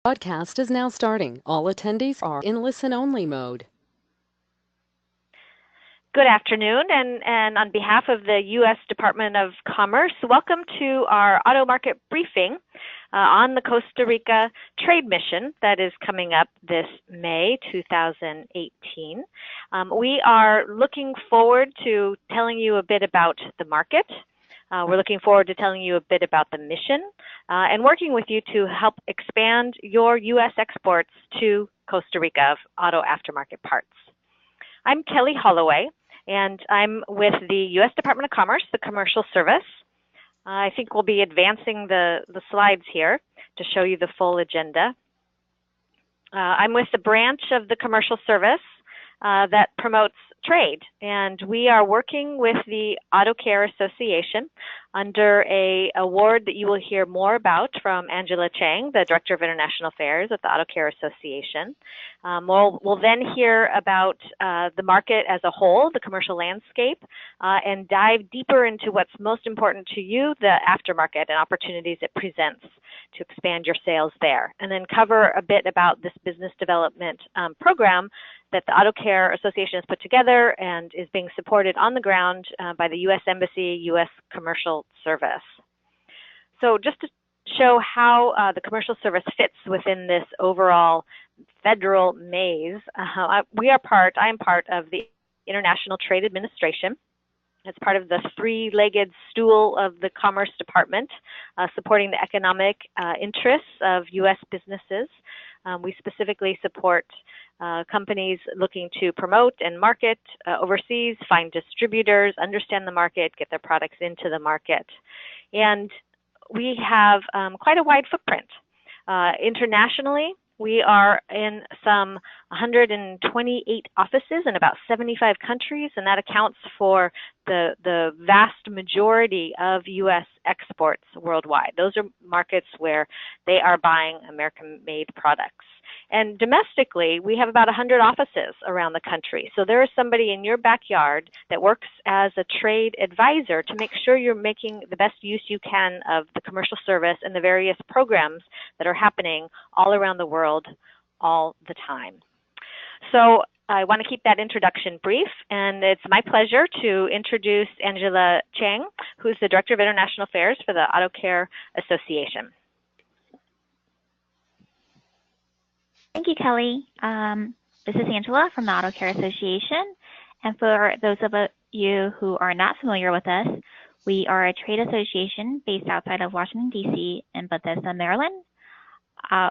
Broadcast is now starting. All attendees are in listen-only mode. Good afternoon, and on behalf of the U.S. Department of Commerce, welcome to our auto market briefing on the Costa Rica trade mission that is coming up this May 2018. We are looking forward to telling you a bit about the market. We're looking forward to telling you a bit about the mission and working with you to help expand your U.S. exports to Costa Rica of auto aftermarket parts. I'm Kelly Holloway, and I'm with the U.S. Department of Commerce, the Commercial Service. I think we'll be advancing the slides here to show you the full agenda. I'm with the branch of the Commercial Service that promotes trade, and we are working with the Auto Care Association under an award that you will hear more about from Angela Chang, the Director of International Affairs at the Auto Care Association. We'll then hear about the market as a whole, the commercial landscape, and dive deeper into what's most important to you, the aftermarket and opportunities it presents to expand your sales there, and then cover a bit about this business development program that the Auto Care Association has put together and is being supported on the ground by the U.S. Embassy, U.S. Commercial Service. So just to show how the Commercial Service fits within this overall federal maze, I am part of the International Trade Administration. It's part of the three-legged stool of the Commerce Department, supporting the economic interests of U.S. businesses. We specifically support companies looking to promote and market overseas, find distributors, understand the market, get their products into the market. And we have quite a wide footprint. Internationally, we are in some 128 offices in about 75 countries, and that accounts for the vast majority of U.S. exports worldwide. Those are markets where they are buying American-made products. And domestically, we have about 100 offices around the country. So there is somebody in your backyard that works as a trade advisor to make sure you're making the best use you can of the commercial service and the various programs that are happening all around the world all the time. So I want to keep that introduction brief, and it's my pleasure to introduce Angela Chang, who's the Director of International Affairs for the Auto Care Association. Thank you, Kelly. This is Angela from the Auto Care Association. And for those of you who are not familiar with us, we are a trade association based outside of Washington, D.C. in Bethesda, Maryland.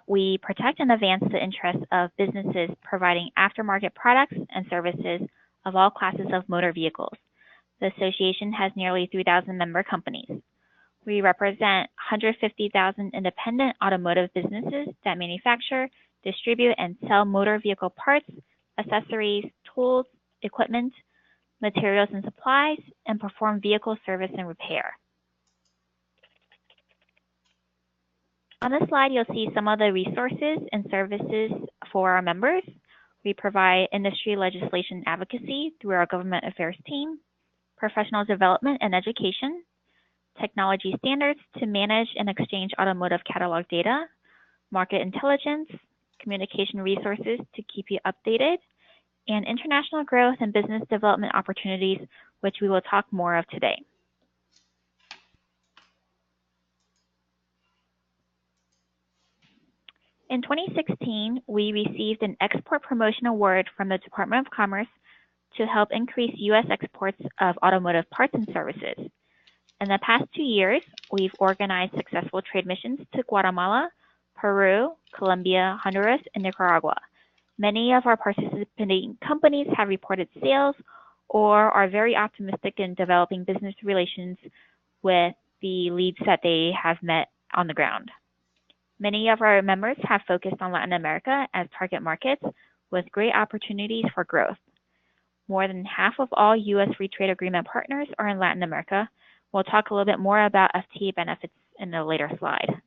We protect and advance the interests of businesses providing aftermarket products and services of all classes of motor vehicles. The association has nearly 3,000 member companies. We represent 150,000 independent automotive businesses that manufacture, distribute, and sell motor vehicle parts, accessories, tools, equipment, materials and supplies, and perform vehicle service and repair. On this slide, you'll see some of the resources and services for our members. We provide industry legislation advocacy through our government affairs team, professional development and education, technology standards to manage and exchange automotive catalog data, market intelligence, communication resources to keep you updated, and international growth and business development opportunities, which we will talk more of today. In 2016, we received an Export Promotion Award from the Department of Commerce to help increase U.S. exports of automotive parts and services. In the past 2 years, we've organized successful trade missions to Guatemala, Peru, Colombia, Honduras, and Nicaragua. Many of our participating companies have reported sales or are very optimistic in developing business relations with the leads that they have met on the ground. Many of our members have focused on Latin America as target markets with great opportunities for growth. More than half of all U.S. Free Trade Agreement partners are in Latin America. We'll talk a little bit more about FTA benefits in a later slide.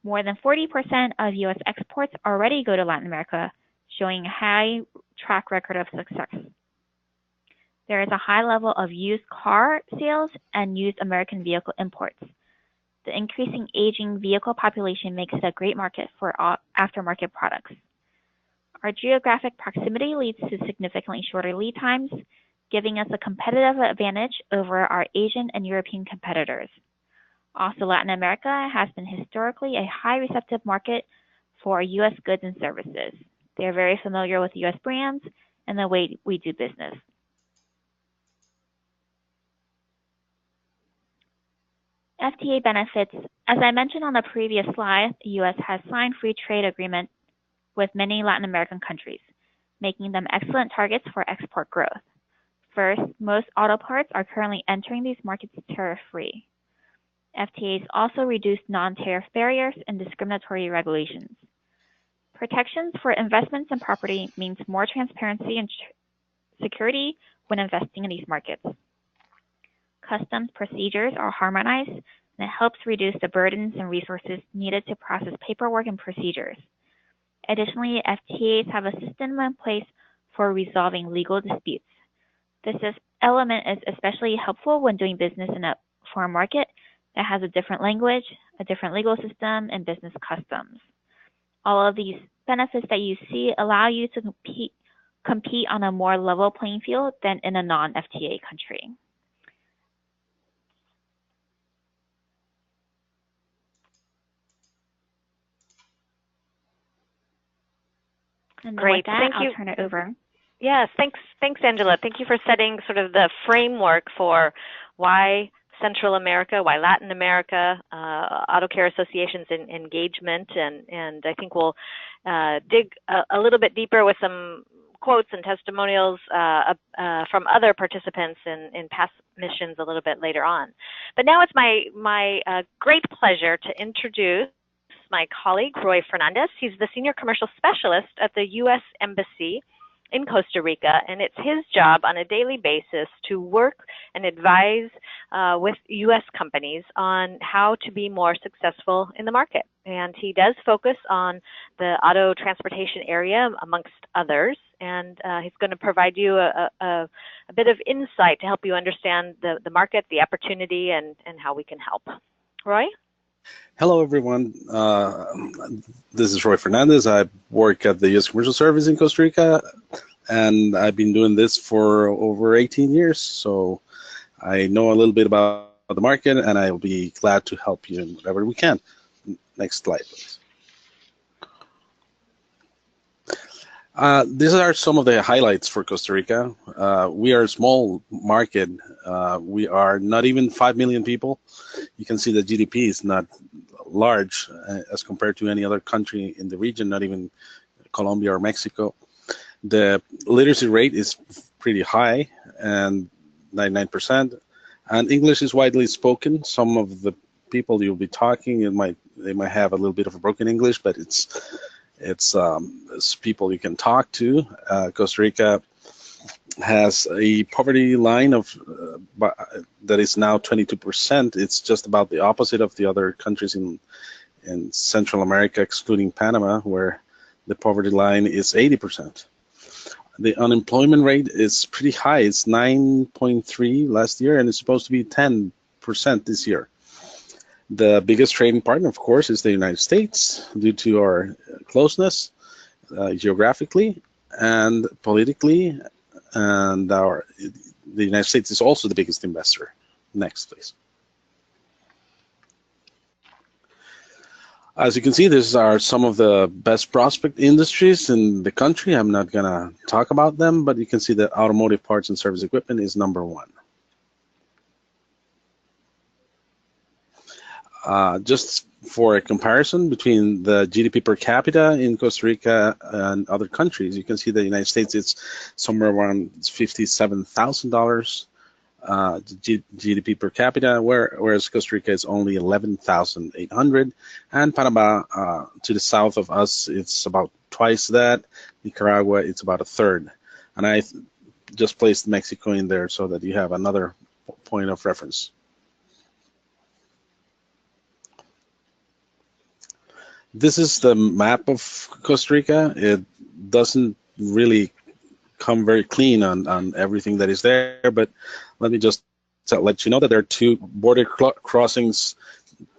More than 40% of U.S. exports already go to Latin America, showing a high track record of success. There is a high level of used car sales and used American vehicle imports. The increasing aging vehicle population makes it a great market for aftermarket products. Our geographic proximity leads to significantly shorter lead times, giving us a competitive advantage over our Asian and European competitors. Also, Latin America has been historically a high receptive market for U.S. goods and services. They are very familiar with U.S. brands and the way we do business. FTA benefits. As I mentioned on the previous slide, the U.S. has signed free trade agreements with many Latin American countries, making them excellent targets for export growth. First, most auto parts are currently entering these markets tariff-free. FTAs also reduce non-tariff barriers and discriminatory regulations. Protections for investments and property means more transparency and security when investing in these markets. Customs procedures are harmonized, and it helps reduce the burdens and resources needed to process paperwork and procedures. Additionally, FTAs have a system in place for resolving legal disputes. This element is especially helpful when doing business in a foreign market that has a different language, a different legal system, and business customs. All of these benefits that you see allow you to compete on a more level playing field than in a non-FTA country. And Great. With that, Thank you. I'll turn it over. Yes, thanks, Angela. Thank you for setting sort of the framework for why Central America, why Latin America, auto care associations in engagement, and I think we'll dig a little bit deeper with some quotes and testimonials from other participants in past missions a little bit later on. But now it's my great pleasure to introduce my colleague, Roy Fernandez. He's the Senior Commercial Specialist at the U.S. Embassy in Costa Rica, and it's his job on a daily basis to work and advise with U.S. companies on how to be more successful in the market. And he does focus on the auto transportation area, amongst others, and he's going to provide you a bit of insight to help you understand the market, the opportunity, and how we can help. Roy? Hello, everyone. This is Roy Fernandez. I work at the U.S. Commercial Service in Costa Rica, and I've been doing this for over 18 years. So I know a little bit about the market, and I'll be glad to help you in whatever we can. Next slide, please. These are some of the highlights for Costa Rica. We are a small market. We are not even 5 million people. You can see the GDP is not large as compared to any other country in the region, not even Colombia or Mexico. The literacy rate is pretty high, and 99%. And English is widely spoken. Some of the people you'll be talking, they might have a little bit of a broken English, but it's people you can talk to. Costa Rica has a poverty line of that is now 22%. It's just about the opposite of the other countries in Central America, excluding Panama, where the poverty line is 80%. The unemployment rate is pretty high. It's 9.3 last year, and it's supposed to be 10% this year. The biggest trading partner, of course, is the United States, due to our closeness geographically and politically, and the United States is also the biggest investor. Next, please. As you can see, these are some of the best prospect industries in the country. I'm not going to talk about them, but you can see that automotive parts and service equipment is #1. Just for a comparison between the GDP per capita in Costa Rica and other countries, you can see the United States is somewhere around $57,000 GDP per capita, whereas Costa Rica is only 11,800, and Panama, to the south of us, it's about twice that. Nicaragua, it's about a third. And I just placed Mexico in there so that you have another point of reference. This is the map of Costa Rica. It doesn't really come very clean on everything that is there, but let me just let you know that there are 2 border crossings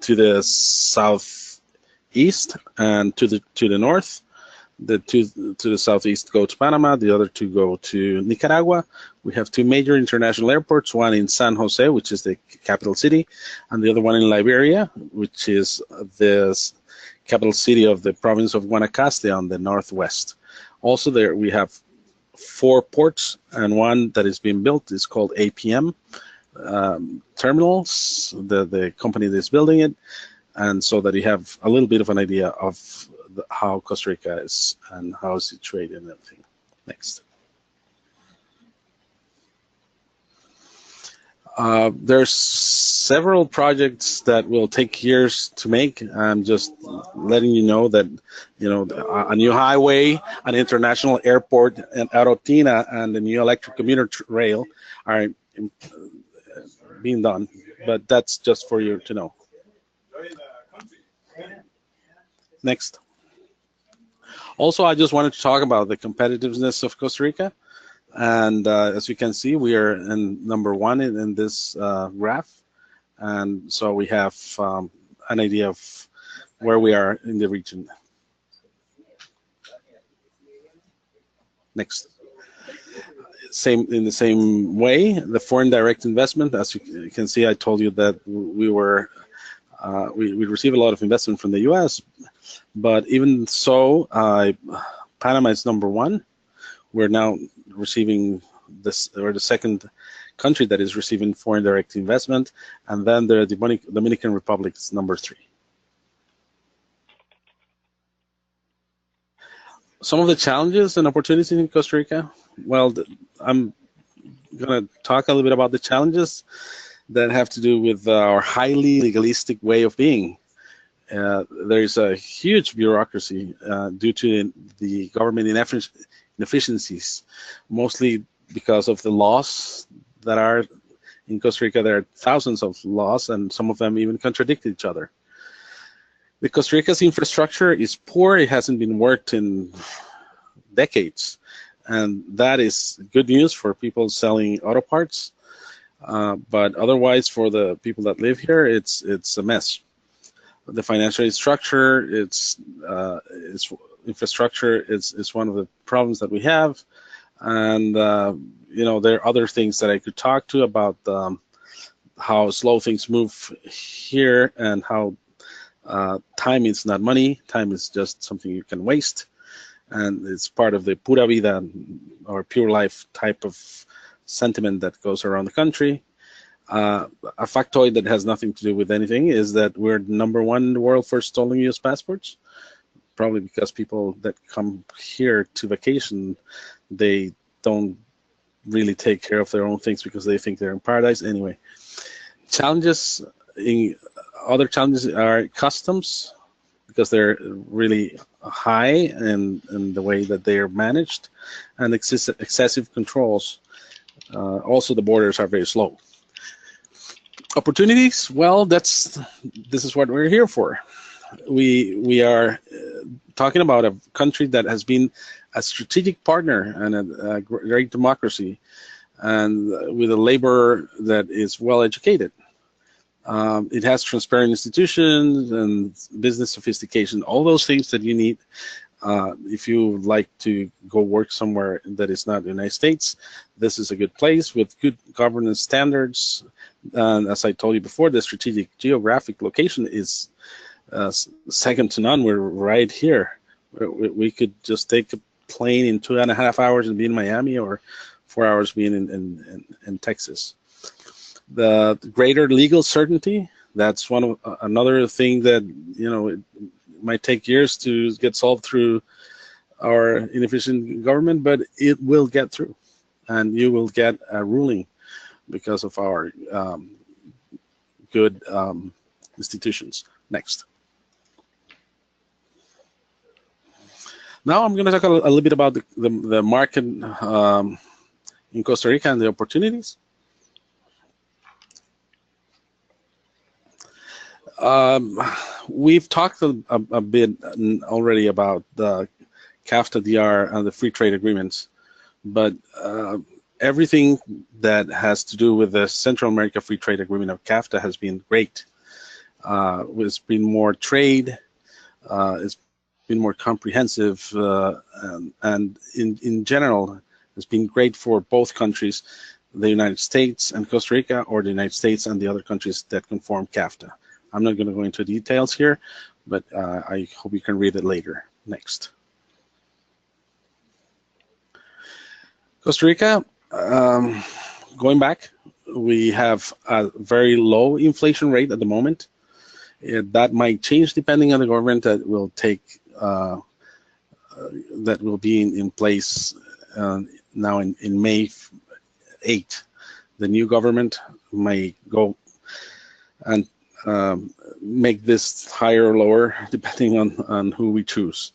to the southeast and to the north. The two to the southeast go to Panama, the other two go to Nicaragua. We have two major international airports, one in San Jose, which is the capital city, and the other one in Liberia, which is the capital city of the province of Guanacaste on the northwest. Also there we have 4 ports, and one that is being built is called APM Terminals, the company that's building it, and so that you have a little bit of an idea of how Costa Rica is and how it's situated and everything. Next. There's several projects that will take years to make. I'm just letting you know that, you know, a new highway, an international airport, and Arotina, and the new electric commuter rail are being done. But that's just for you to know. Next. Also, I just wanted to talk about the competitiveness of Costa Rica. And as you can see, we are in #1 in this graph. And so we have an idea of where we are in the region. Next. In the same way, the foreign direct investment, as you can see, I told you that we receive a lot of investment from the US, but even so, Panama is #1. We're now receiving this, or the second country that is receiving foreign direct investment, and then the Dominican Republic is #3. Some of the challenges and opportunities in Costa Rica. Well, I'm going to talk a little bit about the challenges that have to do with our highly legalistic way of being. There's a huge bureaucracy due to the government inefficiencies, mostly because of the laws that are in Costa Rica. There are thousands of laws, and some of them even contradict each other. The Costa Rica's infrastructure is poor. It hasn't been worked in decades, and that is good news for people selling auto parts. But otherwise, for the people that live here, it's a mess. The financial structure, its infrastructure is one of the problems that we have, and you know, there are other things that I could talk to about how slow things move here, and how time is not money. Time is just something you can waste, and it's part of the pura vida or pure life type of sentiment that goes around the country. A factoid that has nothing to do with anything is that we're #1 in the world for stolen US passports, probably because people that come here to vacation, they don't really take care of their own things because they think they're in paradise. Anyway, other challenges are customs, because they're really high in the way that they are managed, and excessive controls. Also, the borders are very slow. Opportunities, well, this is what we're here for. We are talking about a country that has been a strategic partner and a great democracy, and with a labor that is well educated. It has transparent institutions and business sophistication, all those things that you need if you like to go work somewhere that is not the United States. This is a good place with good governance standards. And as I told you before, the strategic geographic location is second to none. We're right here. We could just take a plane in 2.5 hours and be in Miami, or 4 hours being in Texas. The greater legal certainty, that's another thing that, you know, it might take years to get solved through our inefficient government, but it will get through, and you will get a ruling because of our good institutions. Next. Now I'm going to talk a little bit about the market in Costa Rica and the opportunities. We've talked a bit already about the CAFTA-DR and the free trade agreements, but everything that has to do with the Central America Free Trade Agreement of CAFTA has been great. It's been more trade. It's been more comprehensive, and in general, it's been great for both countries, the United States and Costa Rica, or the United States and the other countries that conform CAFTA. I'm not going to go into details here, but I hope you can read it later. Next. Costa Rica, going back, we have a very low inflation rate at the moment. That might change depending on the government that will take, that will be in place now in May 8. The new government may go and make this higher or lower depending on who we choose.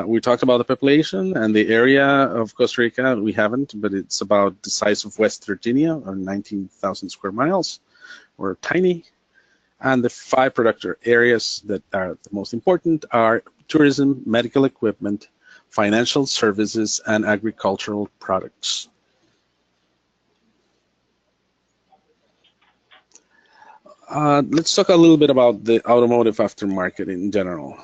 We talked about the population and the area of Costa Rica. We haven't, but it's about the size of West Virginia, or 19,000 square miles. We're tiny. And the 5 productive areas that are the most important are tourism, medical equipment, financial services, and agricultural products. Let's talk a little bit about the automotive aftermarket in general.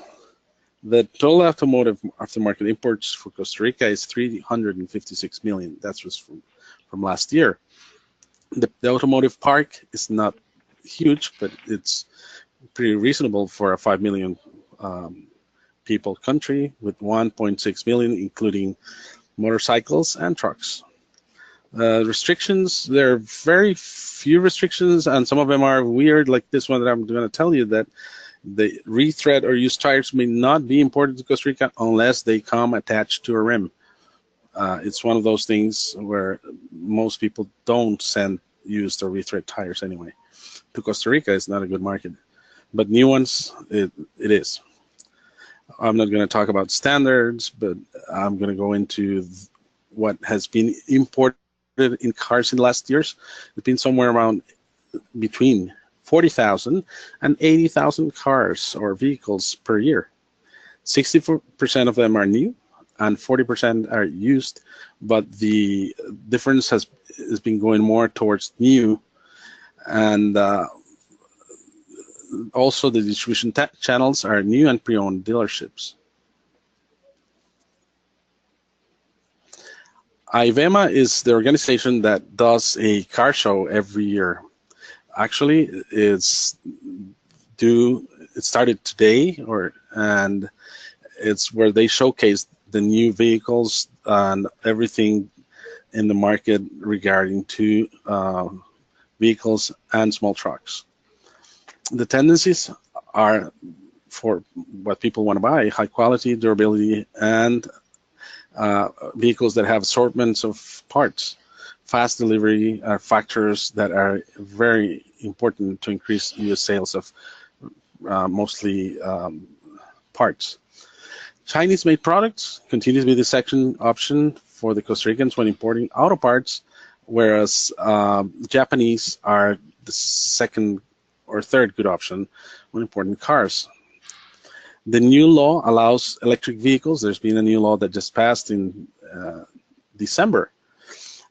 The total automotive aftermarket imports for Costa Rica is 356 million. That's just from last year. The automotive park is not huge, but it's pretty reasonable for a 5 million people country with 1.6 million, including motorcycles and trucks. Restrictions, there are very few restrictions, and some of them are weird, like this one that I'm going to tell you, that the retread or used tires may not be imported to Costa Rica unless they come attached to a rim. It's one of those things where most people don't send used or retread tires anyway. To Costa Rica, it's not a good market, but new ones, it is. I'm not going to talk about standards, but I'm going to go into what has been imported in cars in the last years. It's been somewhere around between 40,000 and 80,000 cars or vehicles per year. 64% of them are new and 40% are used, but the difference has been going more towards new. And also the distribution channels are new and pre-owned dealerships. IVEMA is the organization that does a car show every year. Actually, it started today, and it's where they showcase the new vehicles and everything in the market regarding to vehicles and small trucks. The tendencies are for what people want to buy: high quality, durability, and vehicles that have assortments of parts. Fast delivery are factors that are very important to increase U.S. sales of mostly parts. Chinese-made products continue to be the second option for the Costa Ricans when importing auto parts, whereas Japanese are the second or third good option when importing cars. The new law allows electric vehicles. There's been a new law that just passed in December,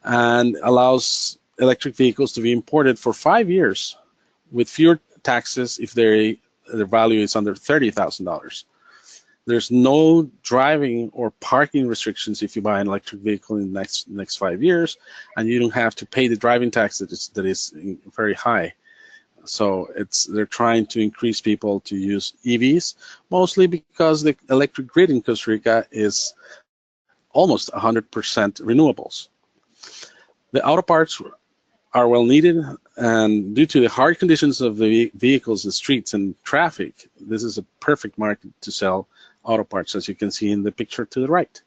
and allows electric vehicles to be imported for 5 years with fewer taxes if their value is under $30,000. There's no driving or parking restrictions if you buy an electric vehicle in the next 5 years, and you don't have to pay the driving tax that is very high. So they're trying to increase people to use EVs, mostly because the electric grid in Costa Rica is almost 100% renewables. The auto parts are well needed, and due to the hard conditions of the vehicles, the streets, and traffic, this is a perfect market to sell auto parts, as you can see in the picture to the right.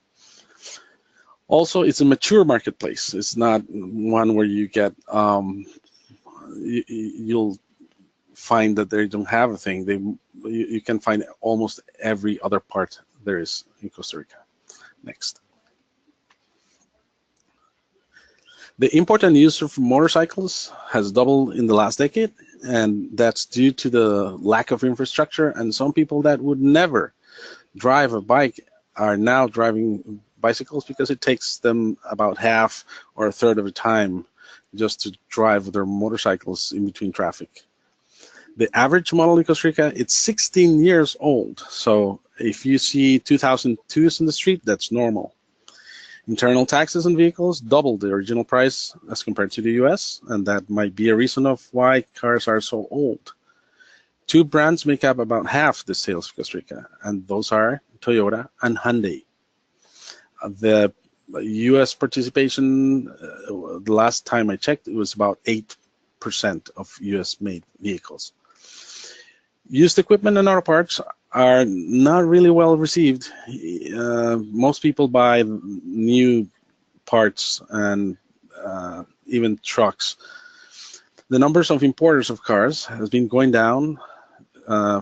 Also, it's a mature marketplace. It's not one where you get you'll find that they don't have a thing. You can find almost every other part there is in Costa Rica. Next. The import and use of motorcycles has doubled in the last decade, and that's due to the lack of infrastructure, and some people that would never drive a bike are now driving bicycles because it takes them about half or a third of the time just to drive their motorcycles in between traffic. The average model in Costa Rica, it's 16 years old. So if you see 2002s in the street, that's normal. Internal taxes on vehicles doubled the original price as compared to the US, and that might be a reason of why cars are so old. Two brands make up about half the sales of Costa Rica, and those are Toyota and Hyundai. The US participation, the last time I checked, it was about 8% of US made vehicles. Used equipment and auto parts are not really well received. Most people buy new parts and even trucks. The numbers of importers of cars has been going down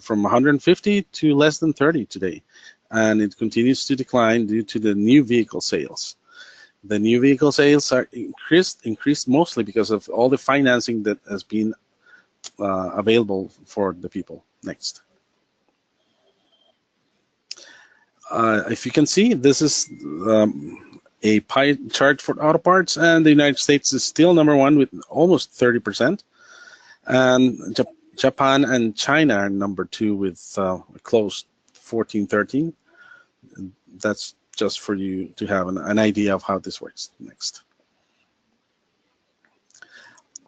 from 150 to less than 30 today, and it continues to decline due to the new vehicle sales. The new vehicle sales are increased mostly because of all the financing that has been available for the people. Next. If you can see, this is a pie chart for auto parts, and the United States is still number one with almost 30%. And Japan and China are number two with a close 14, 13. That's just for you to have an idea of how this works. Next.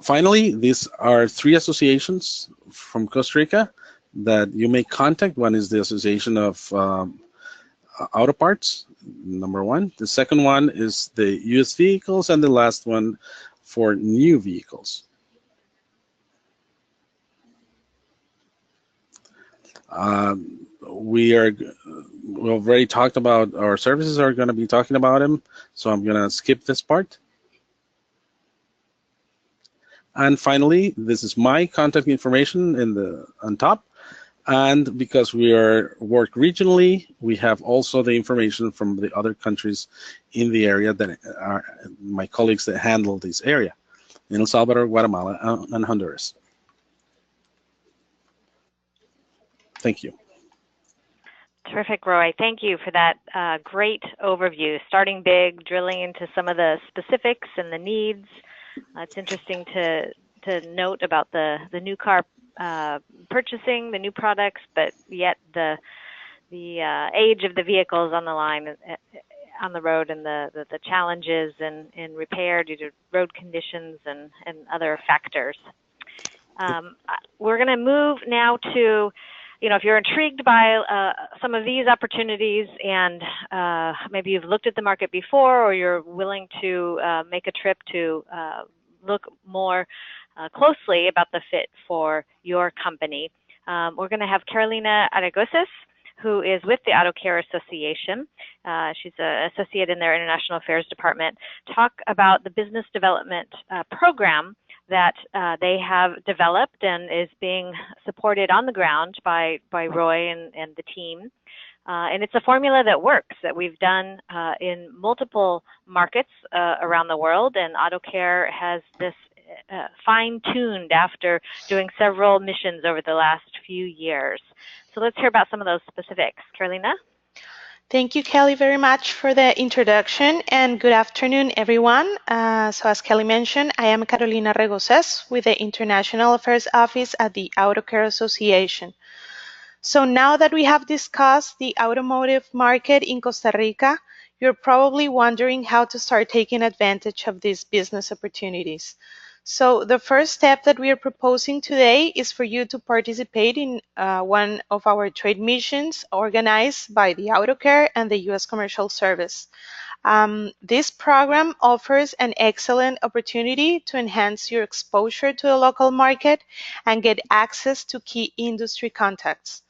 Finally, these are three associations from Costa Rica that you may contact. One is the Association of Auto Parts, number one. The second one is the used vehicles, and the last one for new vehicles. We've already talked about our services, are going to be talking about them, so I'm going to skip this part. And finally, this is my contact information on top. And because we work regionally, we have also the information from the other countries in the area that are my colleagues that handle this area in El Salvador, Guatemala, and Honduras. Thank you. Terrific, Roy. Thank you for that great overview, starting big, drilling into some of the specifics and the needs. It's interesting to note about the new car purchasing, the new products, but yet the age of the vehicles on the line, on the road, and the challenges in repair due to road conditions and other factors. We're going to move now to, if you're intrigued by some of these opportunities and maybe you've looked at the market before, or you're willing to make a trip to look more closely about the fit for your company. We're going to have Carolina Aragoses, who is with the Auto Care Association. She's an associate in their International Affairs Department, talk about the business development program that they have developed and is being supported on the ground by Roy and the team. And it's a formula that works, that we've done in multiple markets around the world, and Auto Care has this fine-tuned after doing several missions over the last few years. So let's hear about some of those specifics. Carolina? Thank you, Kelly, very much for the introduction, and good afternoon, everyone. So as Kelly mentioned, I am Carolina Regoses with the International Affairs Office at the Auto Care Association. So now that we have discussed the automotive market in Costa Rica, you're probably wondering how to start taking advantage of these business opportunities. So the first step that we are proposing today is for you to participate in one of our trade missions organized by the Auto Care and the U.S. Commercial Service. This program offers an excellent opportunity to enhance your exposure to the local market and get access to key industry contacts.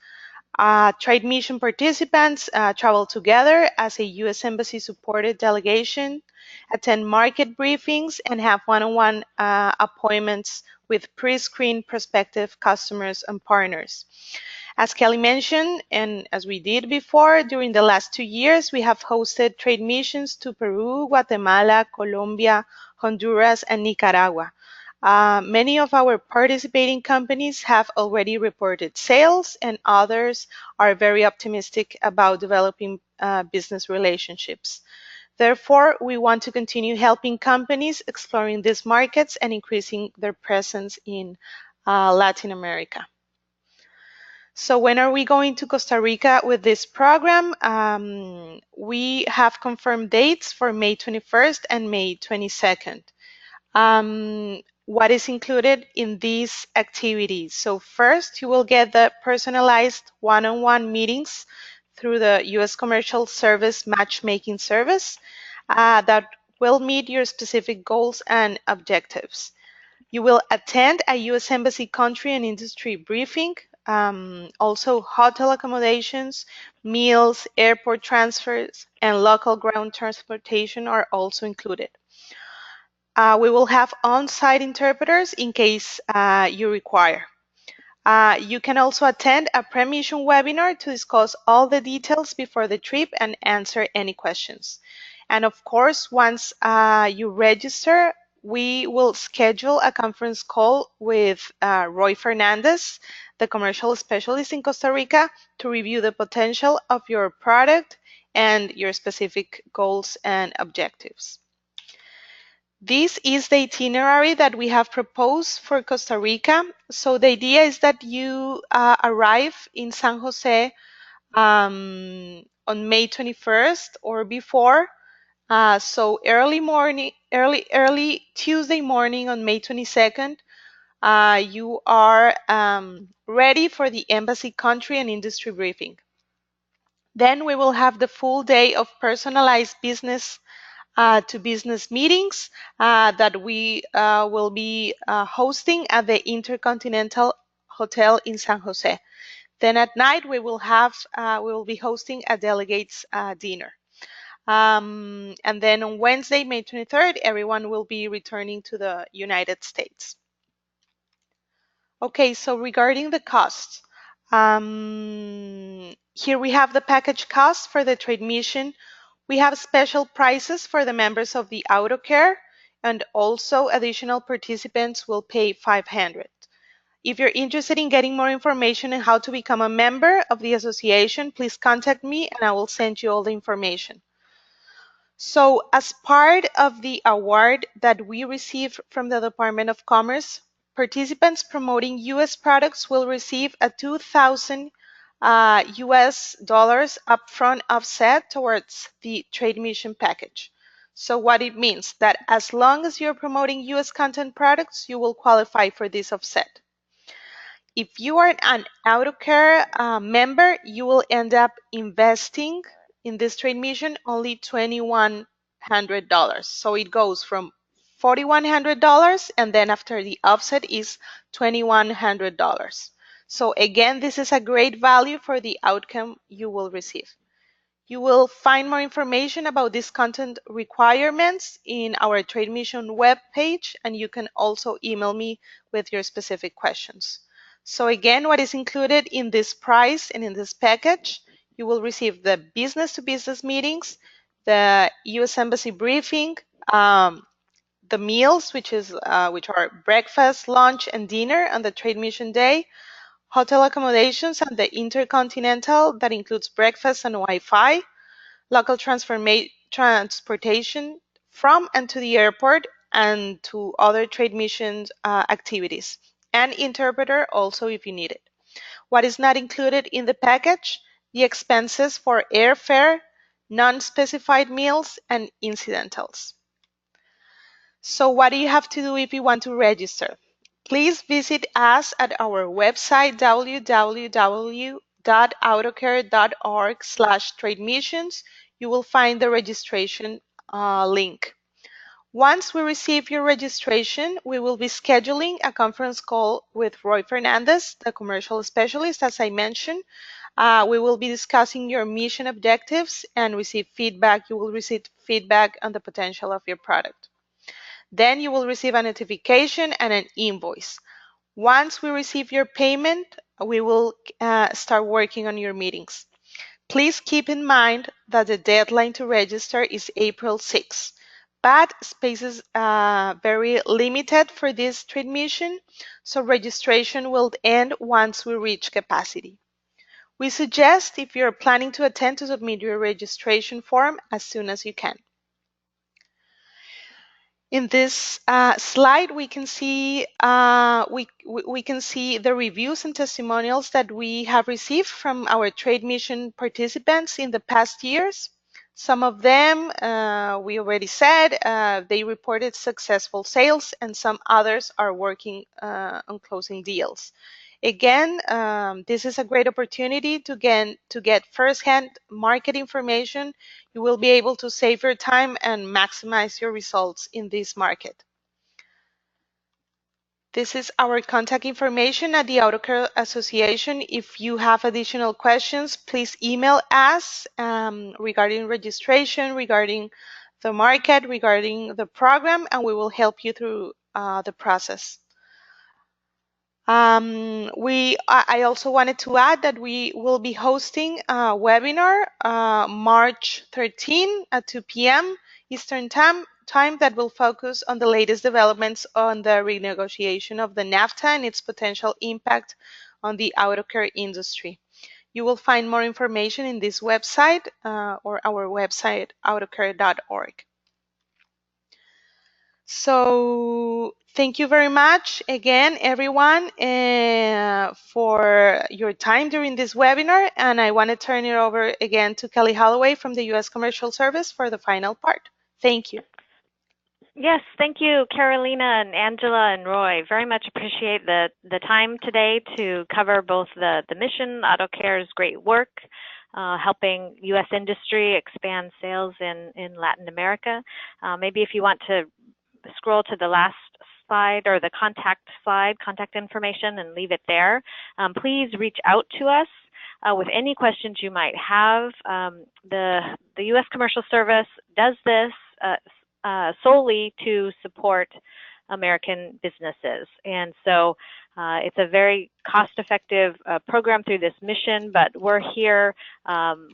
Trade mission participants travel together as a U.S. Embassy-supported delegation, attend market briefings, and have one-on-one appointments with pre-screened prospective customers and partners. As Kelly mentioned, and as we did before, during the last 2 years, we have hosted trade missions to Peru, Guatemala, Colombia, Honduras, and Nicaragua. Many of our participating companies have already reported sales, and others are very optimistic about developing business relationships. Therefore, we want to continue helping companies exploring these markets and increasing their presence in Latin America. So when are we going to Costa Rica with this program? We have confirmed dates for May 21st and May 22nd. What is included in these activities? So first, you will get the personalized one-on-one meetings through the U.S. Commercial Service Matchmaking Service that will meet your specific goals and objectives. You will attend a U.S. Embassy country and industry briefing. Also, hotel accommodations, meals, airport transfers, and local ground transportation are also included. We will have on-site interpreters in case you require. You can also attend a pre-mission webinar to discuss all the details before the trip and answer any questions. And of course, once you register, we will schedule a conference call with Roy Fernandez, the commercial specialist in Costa Rica, to review the potential of your product and your specific goals and objectives. This is the itinerary that we have proposed for Costa Rica. So the idea is that you arrive in San Jose on May 21st or before. So early Tuesday morning on May 22nd, you are ready for the embassy country and industry briefing. Then we will have the full day of personalized business to business meetings that we will be hosting at the Intercontinental Hotel in San Jose. Then at night we will be hosting a delegates dinner. And then on Wednesday, May 23rd, everyone will be returning to the United States. Okay, so regarding the costs, here we have the package cost for the trade mission. We have special prices for the members of the AutoCare, and also additional participants will pay $500. If you're interested in getting more information on how to become a member of the association, please contact me and I will send you all the information. So as part of the award that we received from the Department of Commerce, participants promoting U.S. products will receive a $2,000 US dollars upfront offset towards the trade mission package. So what it means that as long as you're promoting U.S. content products, you will qualify for this offset. If you are an AutoCare member, you will end up investing in this trade mission only $2,100. So it goes from $4,100 and then after the offset is $2,100. So again, this is a great value for the outcome you will receive. You will find more information about these content requirements in our trade mission webpage, and you can also email me with your specific questions. So again, what is included in this price and in this package, you will receive the business-to-business meetings, the U.S. Embassy briefing, the meals, which are breakfast, lunch, and dinner on the trade mission day, hotel accommodations and the Intercontinental that includes breakfast and Wi-Fi, local transportation from and to the airport and to other trade mission activities, and interpreter also if you need it. What is not included in the package? The expenses for airfare, non-specified meals, and incidentals. So what do you have to do if you want to register? Please visit us at our website www.autocare.org/trade-missions. You will find the registration link. Once we receive your registration, we will be scheduling a conference call with Roy Fernandez, the commercial specialist, as I mentioned. We will be discussing your mission objectives and receive feedback. You will receive feedback on the potential of your product. Then you will receive a notification and an invoice. Once we receive your payment, we will start working on your meetings. Please keep in mind that the deadline to register is April 6th, but spaces are very limited for this trade mission, so registration will end once we reach capacity. We suggest, if you're planning to attend, to submit your registration form as soon as you can. In this slide, we can see we can see the reviews and testimonials that we have received from our trade mission participants in the past years. Some of them we already said they reported successful sales, and some others are working on closing deals. Again, this is a great opportunity to get first-hand market information. You will be able to save your time and maximize your results in this market. This is our contact information at the Auto Care Association. If you have additional questions, please email us regarding registration, regarding the market, regarding the program, and we will help you through the process. I also wanted to add that we will be hosting a webinar March 13 at 2 p.m. Eastern time that will focus on the latest developments on the renegotiation of the NAFTA and its potential impact on the auto care industry. You will find more information in this website or our website, autocare.org. So thank you very much again, everyone, for your time during this webinar. And I want to turn it over again to Kelly Holloway from the U.S. Commercial Service for the final part. Thank you. Yes, thank you, Carolina and Angela and Roy. Very much appreciate the time today to cover both the mission, AutoCare's great work, helping U.S. industry expand sales in Latin America. Maybe if you want to scroll to the last slide or the contact slide, contact information, and leave it there. Please reach out to us with any questions you might have. The U.S. Commercial Service does this solely to support American businesses. And so it's a very cost-effective program through this mission, but we're here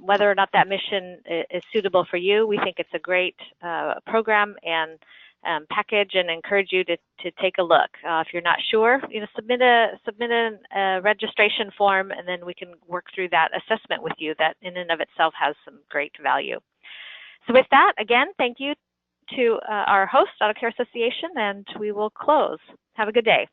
whether or not that mission is suitable for you. We think it's a great program and package, and encourage you to take a look. If you're not sure, submit a registration form, and then we can work through that assessment with you. That in and of itself has some great value. So with that, again, thank you to our host, Auto Care Association, and we will close. Have a good day.